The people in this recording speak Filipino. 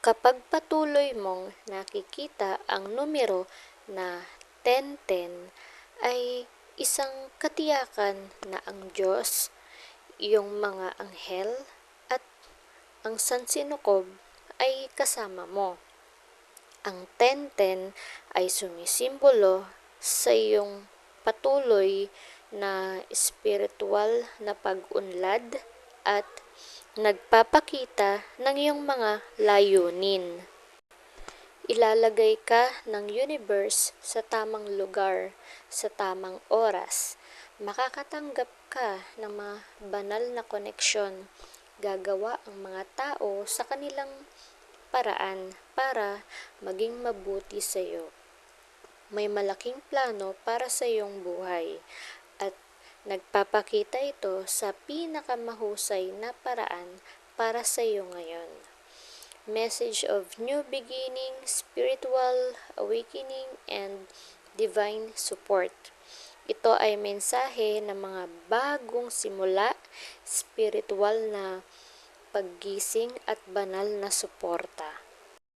Kapag patuloy mong nakikita ang numero na 1010 ay isang katiyakan na ang Diyos, iyong mga anghel at ang sansinukob ay kasama mo. Ang 1010 ay sumisimbolo sa iyong patuloy na espiritual na pag-unlad at nagpapakita ng iyong mga layunin. Ilalagay ka ng universe sa tamang lugar, sa tamang oras. Makakatanggap ka ng mga banal na koneksyon. Gagawa ang mga tao sa kanilang paraan para maging mabuti sa iyo. May malaking plano para sa iyong buhay at nagpapakita ito sa pinakamahusay na paraan para sa iyo ngayon. Message of new beginning, spiritual awakening, and divine support. Ito ay mensahe ng mga bagong simula, spiritual na paggising at banal na suporta.